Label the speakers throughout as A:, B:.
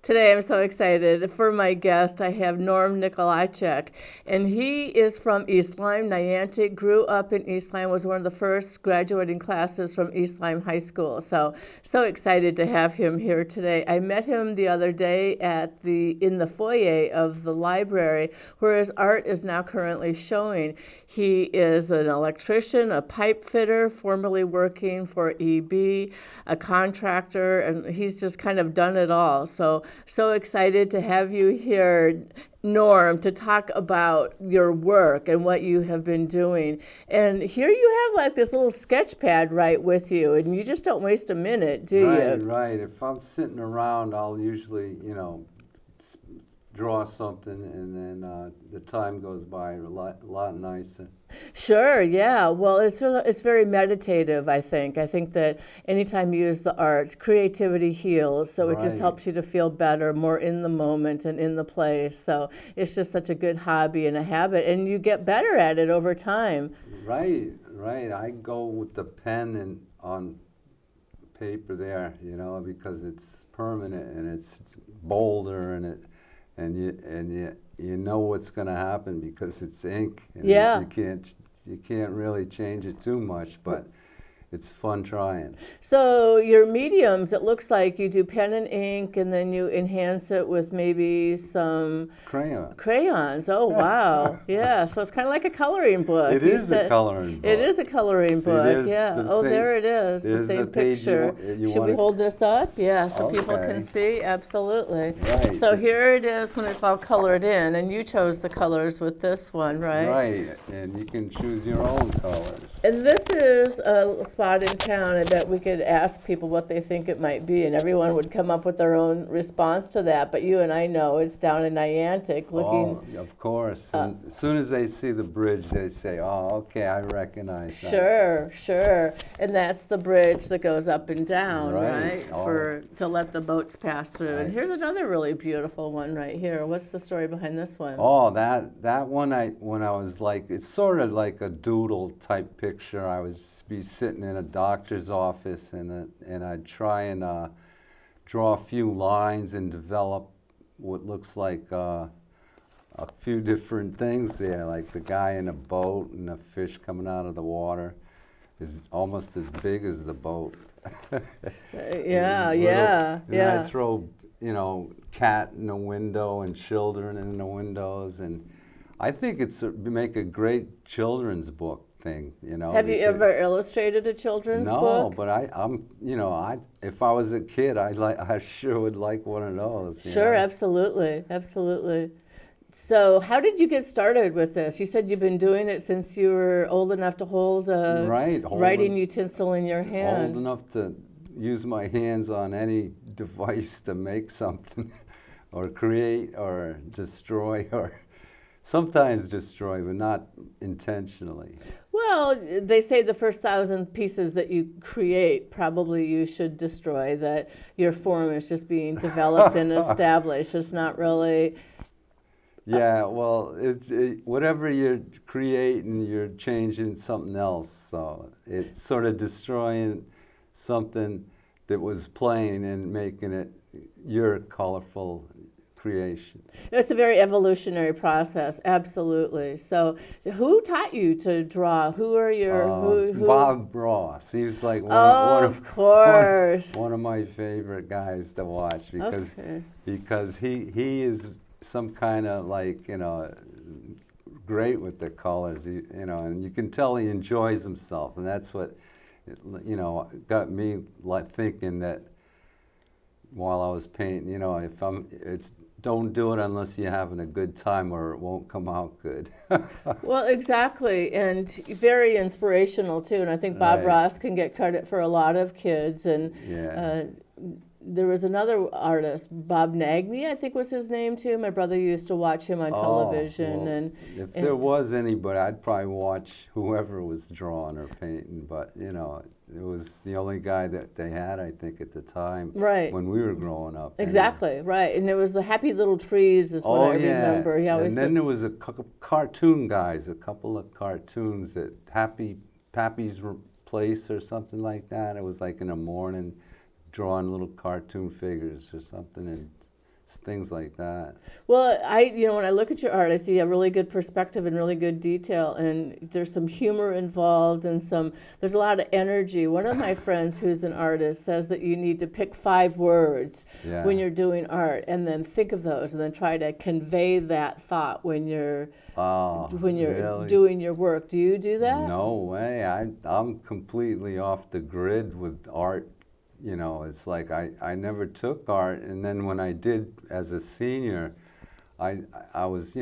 A: Today I'm so excited. For my guest, I have Norm Mikdajczyk, and he is from East Lyme, Niantic, grew up in East Lyme, was one of the first graduating classes from East Lyme High School. So excited to have him here today. I met him the other day in the foyer of the library, where his art is now currently showing. He is an electrician, a pipe fitter, formerly working for EB, a contractor, and he's just kind of done it all. So excited to have you here, Norm, to talk about your work and what you have been doing. And here you have like this little sketch pad right with you, and you just don't waste a minute, do you?
B: Right. If I'm sitting around, I'll usually, draw something, and then the time goes by a lot nicer.
A: Sure, yeah. Well, it's very meditative, I think. I think that anytime you use the arts, creativity heals, so it just
B: Right.
A: helps you to feel better, more in the moment and in the place. So it's just such a good hobby and a habit, and you get better at it over time.
B: Right. I go with the pen and on paper there, because it's permanent and it's bolder and you know what's going to happen because it's ink. And
A: Yeah.
B: You can't really change it too much, but it's fun trying.
A: So your mediums, it looks like you do pen and ink, and then you enhance it with maybe some crayons. Oh, wow. Yeah, so it's kind of like a coloring book.
B: It is a coloring book.
A: It is a coloring book, yeah. Oh, there it is, the
B: there's
A: same
B: the page
A: picture.
B: you
A: Should we hold this up? Yeah, so people
B: Okay.
A: can see. Absolutely.
B: Right.
A: So here it is when it's all colored in, and you chose the colors with this one, right?
B: Right, and you can choose your own colors.
A: And this is a spot in town that we could ask people what they think it might be, and everyone would come up with their own response to that. But you and I know it's down in Niantic looking.
B: Oh, of course. And as soon as they see the bridge, they say, "Oh, okay, I recognize that."
A: Sure. And that's the bridge that goes up and down, right?
B: Oh.
A: To let the boats pass through. And here's another really beautiful one right here. What's the story behind this one?
B: Oh, that one, when I was like, it's sort of like a doodle type picture. I was be sitting in a doctor's office, and I'd try and draw a few lines and develop what looks like a few different things there, like the guy in a boat and a fish coming out of the water is almost as big as the boat.
A: Yeah.
B: And I throw, cat in the window and children in the windows, and I think it's make a great children's book thing,
A: Have you ever illustrated a children's book?
B: No, but I'm, if I was a kid, I sure would like one of those.
A: Sure, absolutely. So how did you get started with this? You said you've been doing it since you were old enough to hold a writing utensil in your hand.
B: Old enough to use my hands on any device to make something or create or destroy, or sometimes destroy, but not intentionally.
A: Well, they say the first 1,000 pieces that you create, probably you should destroy, that your form is just being developed and established. It's not really...
B: Yeah, well, whatever you're creating, you're changing something else. So it's sort of destroying something that was plain and making it your colorful creation.
A: It's a very evolutionary process, absolutely. So who taught you to draw? Who are your... who?
B: Bob Ross. He's like one of my favorite guys to watch because he is some kind of great with the colors, and you can tell he enjoys himself, and that's what got me thinking that while I was painting, don't do it unless you're having a good time, or it won't come out good.
A: Well, exactly, and very inspirational too. And I think Bob Ross can get credit for a lot of kids. And there was another artist, Bob Nagney, I think was his name too. My brother used to watch him on television.
B: Well, if there was anybody, I'd probably watch whoever was drawing or painting. But it was the only guy that they had, I think, at the time.
A: Right.
B: When we were growing up.
A: Exactly, right. And there was the Happy Little Trees is what I remember.
B: And then there was a cartoon guys, a couple of cartoons that Pappy's Place or something like that. It was like in the morning, drawing little cartoon figures or something, and things like that.
A: Well, when I look at your art, I see a really good perspective and really good detail, and there's some humor involved and there's a lot of energy. One of my friends who's an artist says that you need to pick 5 words
B: Yeah.
A: when you're doing art, and then think of those, and then try to convey that thought when you're
B: Really?
A: doing your work. Do you do that?
B: No way. I'm completely off the grid with art. You know, it's like I never took art, and then when I did as a senior, I was,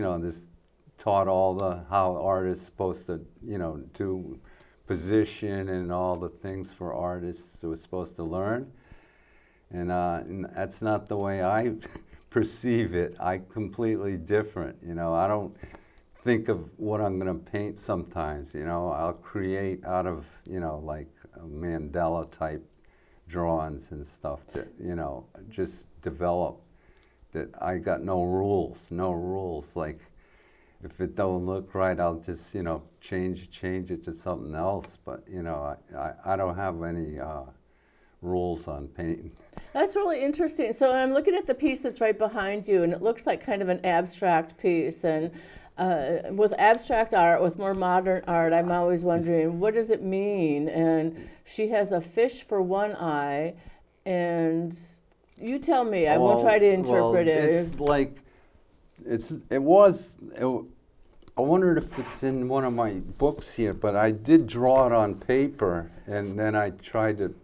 B: taught how art is supposed to, do position and all the things for artists that was supposed to learn. And that's not the way I perceive it. I completely different. I don't think of what I'm going to paint sometimes. I'll create out of, like a Mandela type drawings and stuff that, just develop, that I got no rules. Like, if it don't look right, I'll just, change it to something else. But, I don't have any rules on painting.
A: That's really interesting. So I'm looking at the piece that's right behind you, and it looks like kind of an abstract piece. And with abstract art, with more modern art, I'm always wondering, what does it mean? And she has a fish for one eye, and you tell me. I won't try to interpret it.
B: It's like, I wondered if it's in one of my books here, but I did draw it on paper, and then I tried to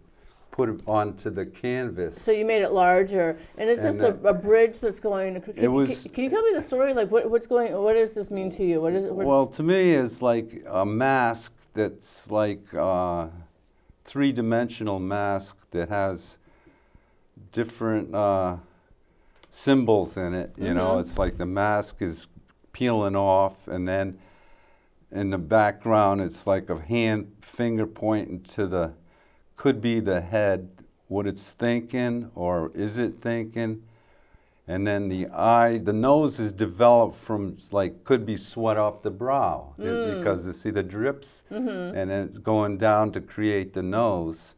B: put it onto the canvas.
A: So you made it larger, and is this a bridge that's going? Can you tell me the story? Like, what's going? What does this mean to you?
B: Well, to me, it's like a mask that's like a 3-dimensional mask that has different symbols in it. You know, it's like the mask is peeling off, and then in the background, it's like a finger pointing to could be the head, what it's thinking, or is it thinking? And then the nose is developed from, like, could be sweat off the brow, because you see the drips, and then it's going down to create the nose.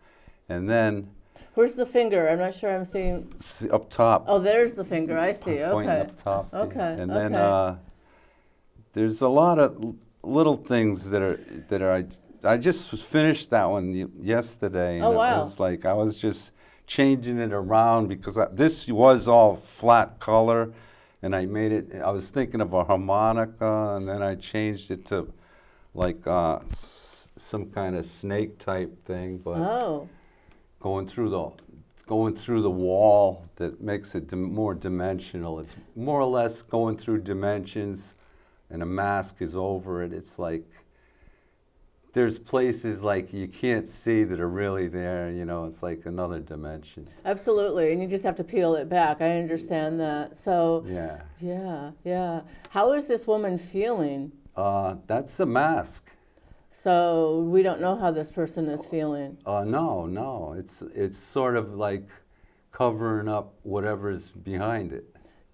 B: And then...
A: Where's the finger? I'm not sure I'm seeing...
B: Up top.
A: Oh, there's the finger. I see. Okay.
B: Pointing up top.
A: Okay.
B: And then there's a lot of little things that are I just finished that one yesterday, and
A: oh, wow.
B: It was like I was just changing it around because this was all flat color, and I made it. I was thinking of a harmonica, and then I changed it to like some kind of snake type thing, but going through the wall that makes it more dimensional. It's more or less going through dimensions, and a mask is over it. It's like there's places like you can't see that are really there, it's like another dimension.
A: Absolutely, and you just have to peel it back. I understand that. So yeah. How is this woman feeling?
B: That's a mask.
A: So we don't know how this person is feeling.
B: No. It's sort of like covering up whatever's behind it.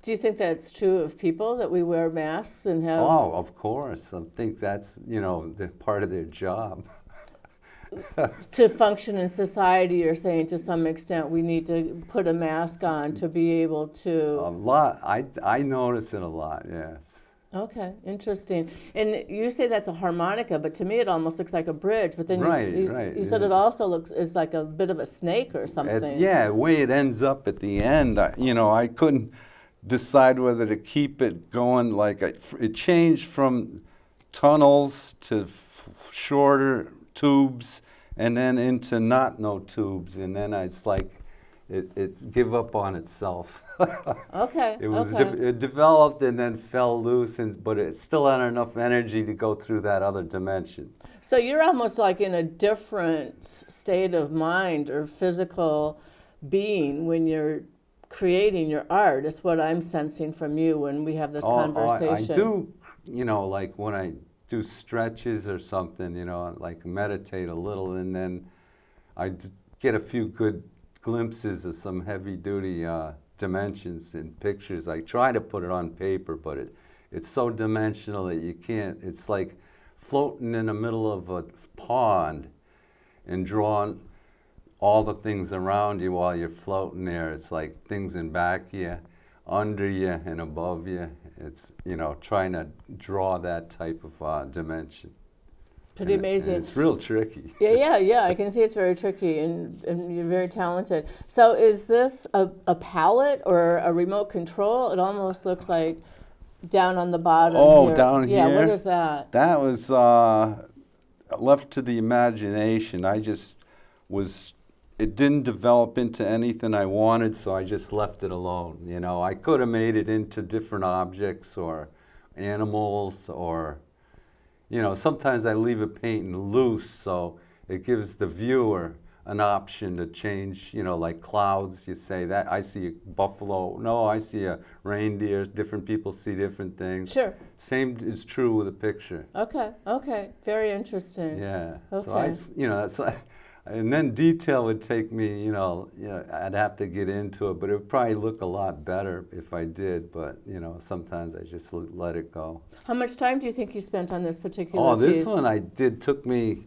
A: Do you think that's true of people, that we wear masks and have...
B: Oh, of course. I think that's, the part of their job.
A: To function in society, you're saying to some extent we need to put a mask on to be able to...
B: A lot. I notice it a lot, yes.
A: Okay, interesting. And you say that's a harmonica, but to me it almost looks like a bridge. But then you said it also is like a bit of a snake or something.
B: The way it ends up at the end, I couldn't decide whether to keep it going. Like it changed from tunnels to shorter tubes, and then into no tubes, and then it's like it give up on itself.
A: Okay.
B: It developed and then fell loose, but it still had enough energy to go through that other dimension.
A: So you're almost like in a different state of mind or physical being when you're creating your art. Is what I'm sensing from you when we have this conversation.
B: I do, like when I do stretches or something, like meditate a little, and then I get a few good glimpses of some heavy-duty dimensions in pictures. I try to put it on paper, but it's so dimensional that you can't. It's like floating in the middle of a pond and drawing all the things around you while you're floating there. It's like things in back of you. under you and above you. It's, you know, trying to draw that type of dimension.
A: Pretty amazing.
B: And it's real tricky.
A: Yeah. I can see it's very tricky, and you're very talented. So is this a palette or a remote control? It almost looks like down on the bottom here.
B: Down here?
A: Yeah, what is that?
B: That was left to the imagination. I just was, it didn't develop into anything I wanted, so I just left it alone. You know, I could have made it into different objects or animals, or, you know, sometimes I leave a painting loose so it gives the viewer an option to change, you know, like clouds. You say that, I see a buffalo. No, I see a reindeer. Different people see different things.
A: Sure.
B: Same is true with a picture.
A: Okay. Very interesting.
B: Yeah.
A: Okay.
B: So you know, that's like, and then detail would take me, you know, I'd have to get into it, but it would probably look a lot better if I did. But, you know, sometimes I just let it go.
A: How much time do you think you spent on this particular piece?
B: This one I did took me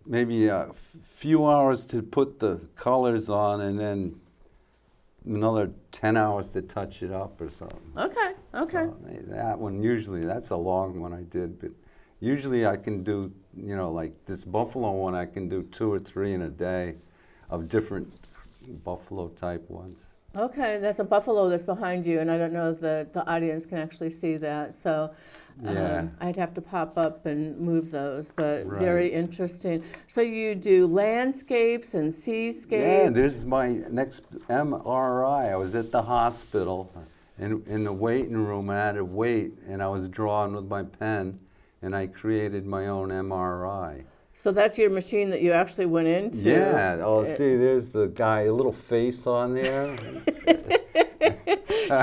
B: maybe a few hours to put the colors on, and then another 10 hours to touch it up or something.
A: Okay.
B: So that one, usually, that's a long one I did, but usually I can do, you know, like this buffalo one, I can do 2 or 3 in a day of different buffalo type ones.
A: Okay, that's a buffalo that's behind you, and I don't know if the audience can actually see that. So I'd have to pop up and move those, but very interesting. So you do landscapes and seascapes?
B: Yeah, this is my next MRI. I was at the hospital, in the waiting room. I had to wait, and I was drawing with my pen, and I created my own MRI.
A: So that's your machine that you actually went into?
B: Yeah. Oh, see, there's the guy, a little face on there.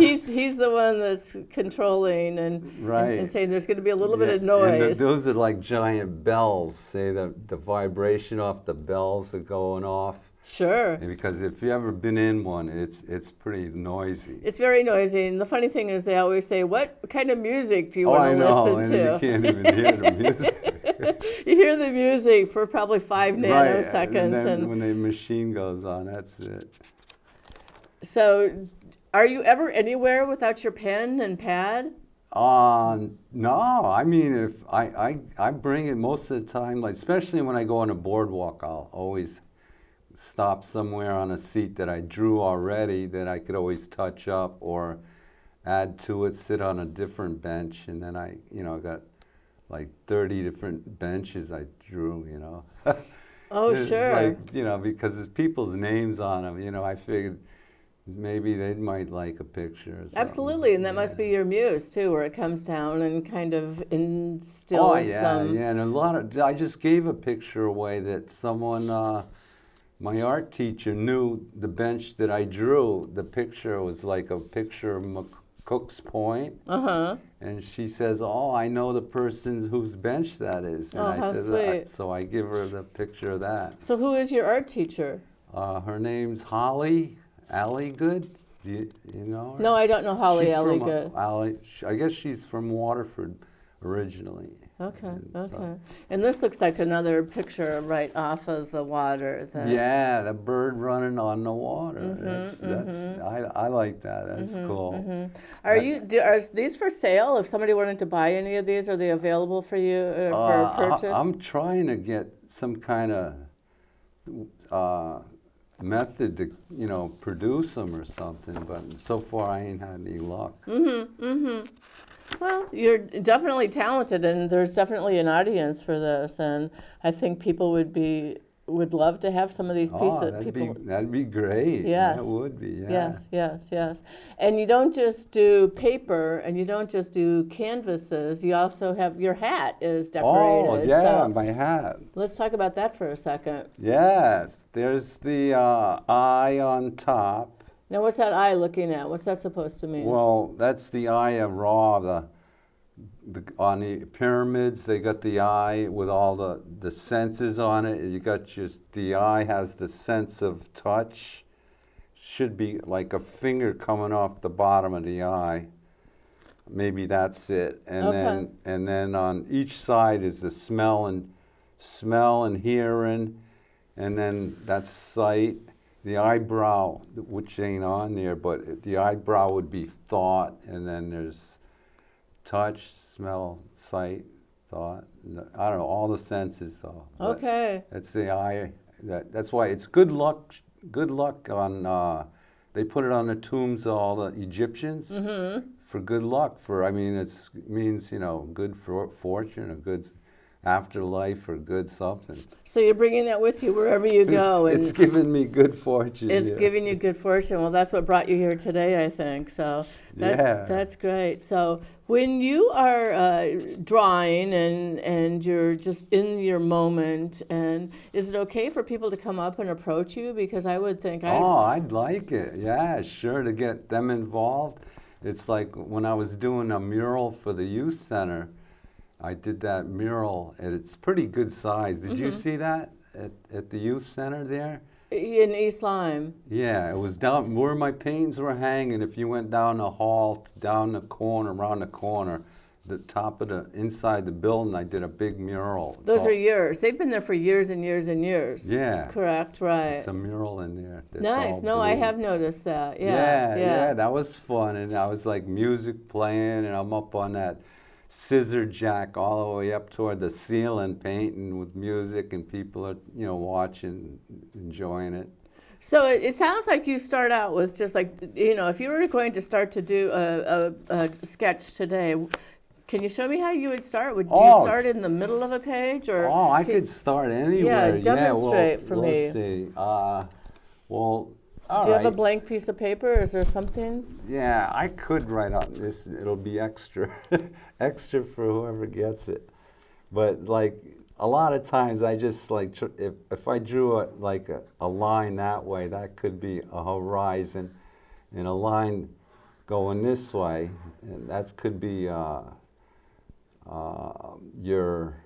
A: He's the one that's controlling and saying there's going to be a little bit of noise.
B: And those are like giant bells. Say the vibration off the bells are going off.
A: Sure.
B: Because if you've ever been in one, it's pretty noisy.
A: It's very noisy, and the funny thing is they always say, what kind of music do you want to listen to?
B: You can't even hear the music.
A: You hear the music for probably 5 nanoseconds.
B: And then when the machine goes on, that's it.
A: So are you ever anywhere without your pen and pad?
B: No, I mean, if I bring it most of the time, like especially when I go on a boardwalk, I'll always stop somewhere on a seat that I drew already that I could always touch up or add to it, sit on a different bench, and then I, you know, got like 30 different benches I drew, you know.
A: Oh, sure.
B: Like, you know, because there's people's names on them, you know, I figured maybe they might like a picture or something.
A: Absolutely, and that must be your muse, too, where it comes down and kind of instills some...
B: and a lot of, I just gave a picture away that someone, my art teacher knew the bench that I drew. The picture was like a picture of McCook's Point. And she says, oh, I know the person whose bench that is. And
A: how sweet.
B: So I give her the picture of that.
A: So who is your art teacher?
B: Her name's Holly Alligood. Do you know her?
A: No, I don't know Holly Alligood.
B: I guess she's from Waterford originally.
A: Okay. And this looks like another picture right off of the water.
B: Yeah, the bird running on the water. I like that. That's cool.
A: Are these for sale? If somebody wanted to buy any of these, are they available for you for purchase?
B: I'm trying to get some kind of method to, you know, produce them or something, but so far I ain't had any luck.
A: Well, you're definitely talented, and there's definitely an audience for this, and I think people would love to have some of these pieces.
B: That'd be great.
A: Yes.
B: That would be, yeah.
A: Yes. And you don't just do paper, and you don't just do canvases. You also have your hat is decorated.
B: Oh, yeah, my hat.
A: Let's talk about that for a second.
B: Yes, there's the eye on top.
A: Now, what's that eye looking at? What's that supposed to mean?
B: Well, that's the eye of Ra. On the pyramids, they got the eye with all the senses on it. You got the eye has the sense of touch. Should be like a finger coming off the bottom of the eye. Maybe that's it. And then on each side is the smell and hearing, and then that's sight. the eyebrow, which ain't on there, but the eyebrow would be thought, and then there's touch, smell, sight, thought. I don't know, all the senses though.
A: Okay.
B: That's the eye. That's why it's good luck. Good luck on. They put it on the tombs of all the Egyptians for good luck. I mean, it means good fortune, a good afterlife, or good something.
A: So you're bringing that with you wherever you go. And
B: it's giving me good fortune.
A: it's giving you good fortune. Well, that's what brought you here today, I think. So that's great. So when you are drawing and you're just in your moment, and is it okay for people to come up and approach you? Because I would think
B: I'd like it. Yeah, sure, to get them involved. It's like when I was doing a mural for the youth center. I did that mural, and it's pretty good size. Did you see that at the youth center there?
A: In East Lyme.
B: Yeah, it was down where my paintings were hanging. If you went down the hall, down the corner, around the corner, the top of inside the building, I did a big mural.
A: Those are yours. They've been there for years and years and years.
B: Yeah.
A: Correct, right.
B: It's a mural in there.
A: Nice. No, I have noticed that.
B: Yeah, that was fun. And I was like music playing, and I'm up on that scissor jack all the way up toward the ceiling painting with music, and people are watching, enjoying it.
A: So it sounds like you start out with just like, if you were going to start to do a sketch today, can you show me how you would start? Would you start in the middle of a page, or?
B: I could start anywhere.
A: Yeah, demonstrate for me.
B: Let's see.
A: Do you have a blank piece of paper? Is there something?
B: Yeah, I could write on this. It'll be extra, extra for whoever gets it. But like a lot of times, I just like if I drew a line that way, that could be a horizon, and a line going this way, and that could be your.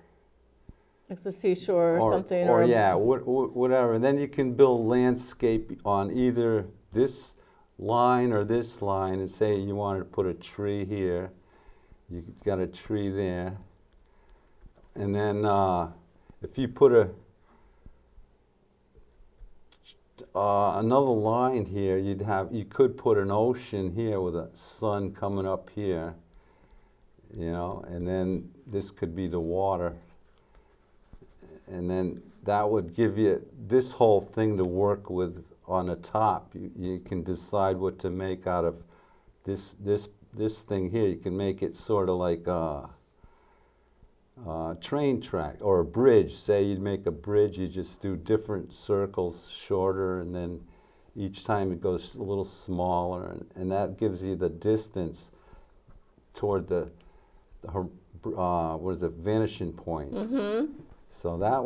A: Like the seashore or something.
B: Or yeah, whatever. And then you can build landscape on either this line or this line, and say you wanted to put a tree here. You got a tree there. And then if you put another line here, you could put an ocean here with a sun coming up here, and then this could be the water. And then that would give you this whole thing to work with on the top. You can decide what to make out of this thing here. You can make it sort of like a train track or a bridge. Say you'd make a bridge, you just do different circles, shorter, and then each time it goes a little smaller, and that gives you the distance toward the vanishing point. So that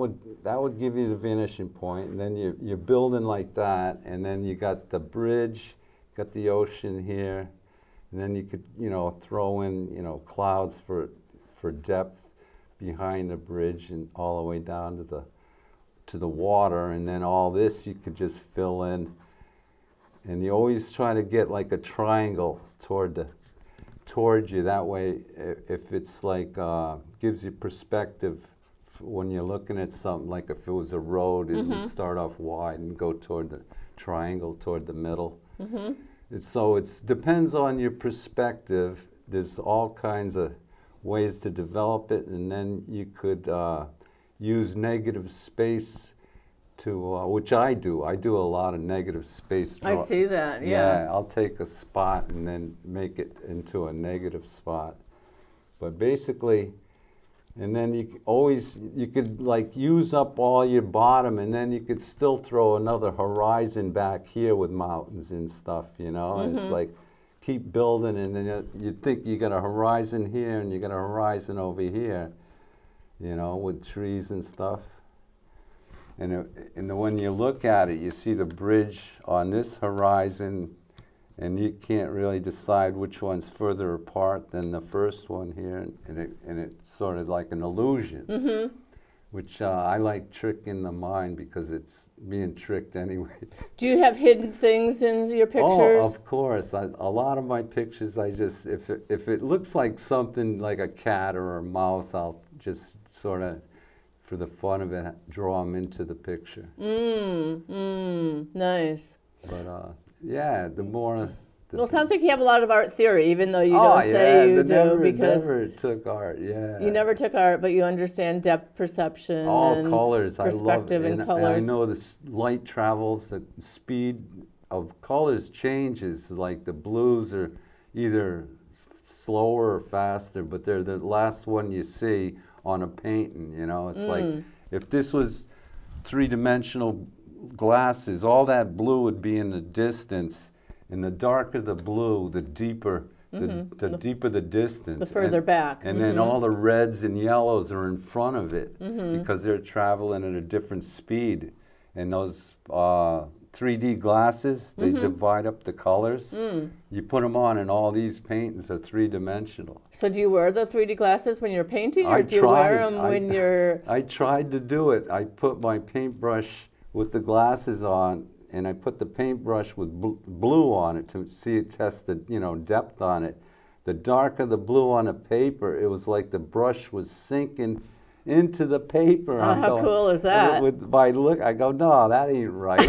B: would give you the vanishing point, and then you're building like that, and then you got the bridge, got the ocean here, and then you could throw in clouds for depth behind the bridge and all the way down to the water, and then all this you could just fill in, and you always try to get like a triangle towards you. That way, if it's like gives you perspective. When you're looking at something, like if it was a road, it would start off wide and go toward the triangle, toward the middle. So it depends on your perspective. There's all kinds of ways to develop it, and then you could use negative space to, which I do. I do a lot of negative space.
A: I see that, yeah.
B: I'll take a spot and then make it into a negative spot. But basically, and then you could like use up all your bottom, and then you could still throw another horizon back here with mountains and stuff, and it's like keep building, and then you think you got a horizon here and you got a horizon over here, with trees and stuff. And when you look at it, you see the bridge on this horizon, and you can't really decide which one's further apart than the first one here, and it's sort of like an illusion, which I like tricking the mind because it's being tricked anyway. Do
A: you have hidden things in your pictures?
B: Oh, of course. A lot of my pictures, if it looks like something like a cat or a mouse, I'll just sort of for the fun of it, draw them into the picture.
A: Nice.
B: But yeah, the more.
A: Well, it sounds like you have a lot of art theory, even though you
B: Oh,
A: don't say
B: yeah,
A: you do, because
B: never took art. Yeah.
A: you never took art, but you understand depth perception and
B: colors.
A: perspective
B: I love
A: and
B: and
A: colors.
B: I know light travels, the speed of colors changes. Like the blues are either slower or faster, but they're the last one you see on a painting. You know, it's like if this was three-dimensional glasses, all that blue would be in the distance. And the darker the blue, the deeper the deeper the distance.
A: The further back.
B: And then all the reds and yellows are in front of it because they're traveling at a different speed. And those 3D glasses, they divide up the colors. You put them on and all these paintings are three-dimensional.
A: So do you wear the 3D glasses when you're painting, or do you wear them when you're...
B: I tried to do it. I put my paintbrush with the glasses on, and I put the paintbrush with blue on it to test the depth on it. The darker the blue on the paper, it was like the brush was sinking into the paper.
A: Oh, how cool is that?
B: With my look, I go, no, that ain't right.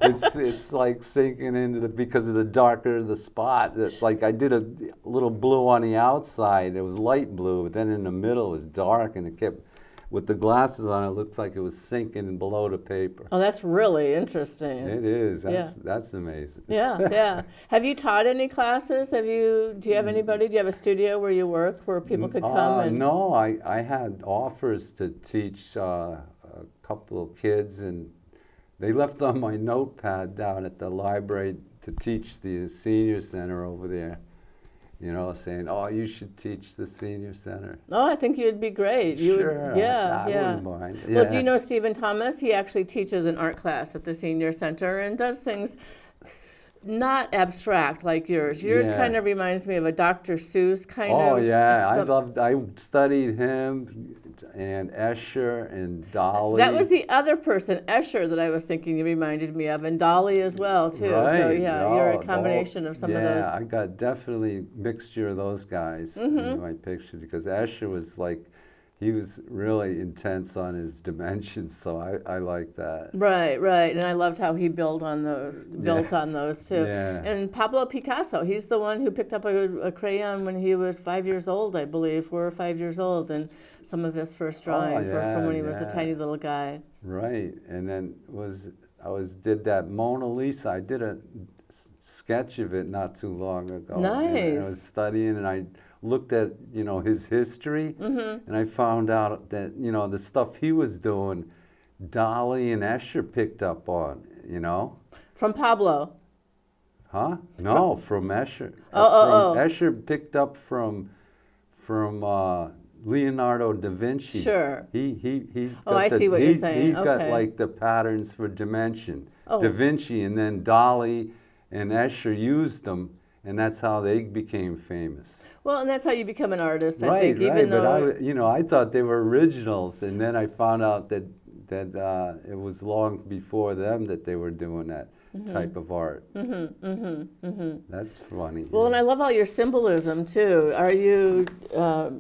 B: it's like sinking into because of the darker the spot. It's like I did a little blue on the outside. It was light blue, but then in the middle it was dark, and it kept. With the glasses on, it looks like it was sinking below the paper.
A: Oh, that's really interesting.
B: It is. That's amazing.
A: Yeah. Have you taught any classes? Do you have anybody? Do you have a studio where you work where people could come? And
B: No, I had offers to teach a couple of kids, and they left on my notepad down at the library to teach the senior center over there. Saying, oh, you should teach the senior center.
A: Oh, I think you'd be great.
B: Sure, I wouldn't mind. Yeah.
A: Well, do you know Stephen Thomas? He actually teaches an art class at the senior center and does things not abstract like yours. Yours kind of reminds me of a Dr. Seuss kind of.
B: Oh, yeah, I studied him and Escher and Dolly.
A: That was the other person, Escher, that I was thinking you reminded me of, and Dolly as well, too.
B: Right.
A: So, you're a combination of some of those.
B: Yeah, I got definitely mixture of those guys in my picture, because Escher was like, he was really intense on his dimensions, so I like that.
A: Right, and I loved how he built on those too.
B: Yeah.
A: And Pablo Picasso, he's the one who picked up a crayon when he was 5 years old, I believe, 4 or 5 years old, and some of his first drawings were from when he was a tiny little guy.
B: Right, and then did that Mona Lisa. I did a sketch of it not too long ago.
A: Nice.
B: And I was studying, and I looked at his history, and I found out that the stuff he was doing, Dolly and Escher picked up on.
A: From Pablo.
B: Huh? No, from Escher. Escher picked up from Leonardo da Vinci.
A: Sure.
B: He.
A: I see what you're saying.
B: He's got like the patterns for dimension.
A: Oh.
B: Da Vinci, and then Dolly and Escher used them, and that's how they became famous.
A: Well, and that's how you become an artist, I think. Even
B: though, but I thought they were originals, and then I found out that it was long before them that they were doing that type of art. That's funny.
A: Well, and I love all your symbolism too. Are you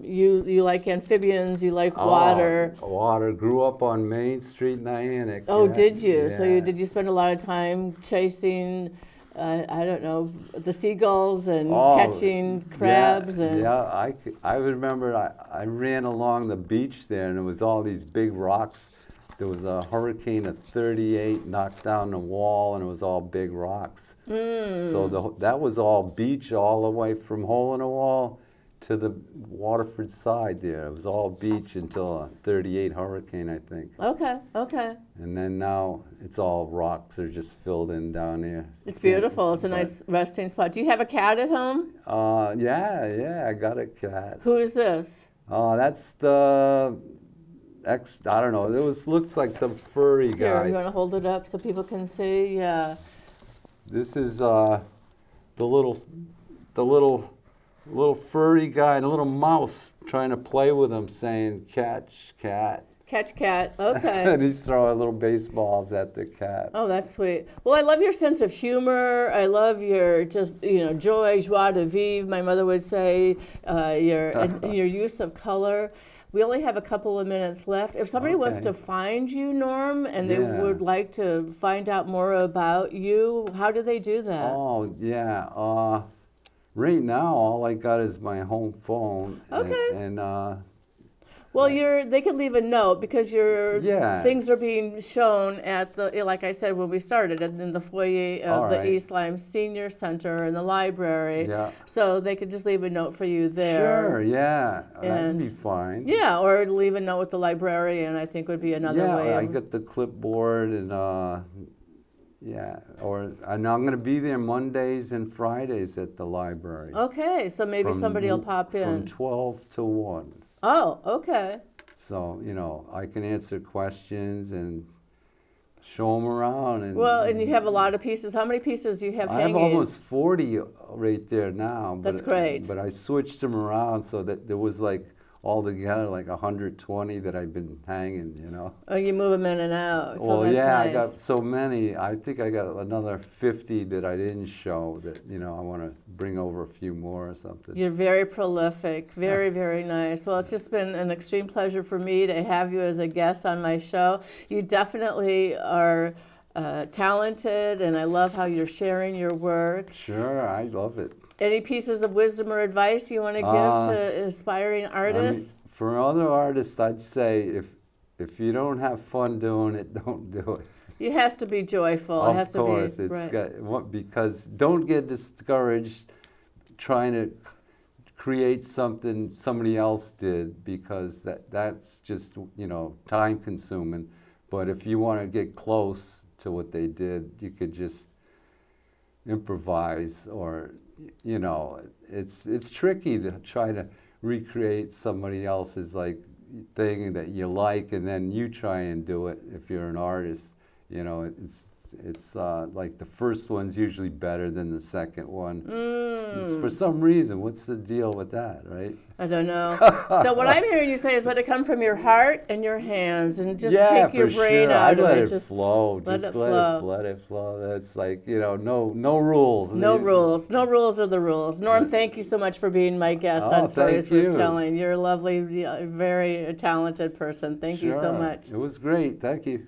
A: you like amphibians? You like water?
B: Water. Grew up on Main Street, Niantic.
A: Oh, did you?
B: Yeah.
A: So did you spend a lot of time chasing? I don't know, the seagulls and catching crabs
B: I remember I ran along the beach there, and there was all these big rocks. There was a hurricane of 38 knocked down the wall, and it was all big rocks. So that was all beach all the way from Hole in the Wall to the Waterford side there. It was all beach until a 38 hurricane, I think.
A: Okay.
B: And then now it's all rocks. They're just filled in down there.
A: It's beautiful. It's a nice resting spot. Do you have a cat at home?
B: Yeah, I got a cat.
A: Who is this?
B: That's the I don't know. Looks like some furry guy.
A: Here, I'm going to hold it up so people can see. Yeah.
B: This is the little furry guy and a little mouse trying to play with him, saying, "Catch cat."
A: Catch cat. Okay.
B: And he's throwing little baseballs at the cat.
A: Oh, that's sweet. Well, I love your sense of humor. I love your joie de vivre, my mother would say, your use of color. We only have a couple of minutes left. If somebody wants
B: Okay.
A: to find you, Norm, and they
B: Yeah.
A: would like to find out more about you, how do they do that?
B: Oh, yeah. Right now, all I got is my home phone.
A: Okay.
B: And
A: Well, they can leave a note because your
B: Yeah.
A: things are being shown at the, like I said when we started, in the foyer of
B: All
A: the
B: right.
A: East Lyme Senior Center and the library.
B: Yeah.
A: So they could just leave a note for you there.
B: Sure, yeah. That'd
A: And-
B: be fine.
A: Yeah, or leave a note with the librarian, I think would be another
B: Yeah,
A: way.
B: I
A: of-
B: got the clipboard and yeah, and I'm gonna be there Mondays and Fridays at the library.
A: Okay, so maybe
B: From
A: somebody will
B: n-
A: pop
B: From
A: in.
B: 12 to 1.
A: Oh, okay.
B: So, I can answer questions and show them around. And
A: Well, and you have a lot of pieces. How many pieces do you have
B: I have
A: hanging?
B: almost 40 right there now.
A: That's great.
B: But I switched them around so that there was like altogether like 120 that I've been hanging.
A: Oh, you move them in and out. So
B: Well,
A: that's
B: yeah,
A: nice.
B: I got so many. I think I got another 50 that I didn't show that, I want to bring over a few more or something.
A: You're very prolific. Very, very nice. Well, it's just been an extreme pleasure for me to have you as a guest on my show. You definitely are talented, and I love how you're sharing your work.
B: Sure, I love it.
A: Any pieces of wisdom or advice you want to give to aspiring artists?
B: For other artists, I'd say if you don't have fun doing it, don't do it.
A: It has to be joyful. It has
B: Of course,
A: to be right.
B: because don't get discouraged trying to create something somebody else did, because that's just time consuming. But if you want to get close to what they did, you could just improvise, or it's tricky to try to recreate somebody else's thing that you like, and then you try and do it. If you're an artist, it's like the first one's usually better than the second one. It's for some reason. What's the deal with that, right?
A: I don't know. So what I'm hearing you say is let it come from your heart and your hands, and just
B: Yeah,
A: take your
B: for
A: brain
B: sure.
A: out
B: I'd
A: of
B: let
A: it.
B: it
A: Just
B: flow.
A: let
B: Just
A: it flow.
B: let it flow. That's like, no rules.
A: no rules. No rules are the rules. Norm, thank you so much for being my guest
B: Oh,
A: on Stories
B: thank
A: Worth
B: you.
A: Telling. You're a lovely, very talented person. Thank you so
B: Sure.
A: much.
B: It was great. Thank you.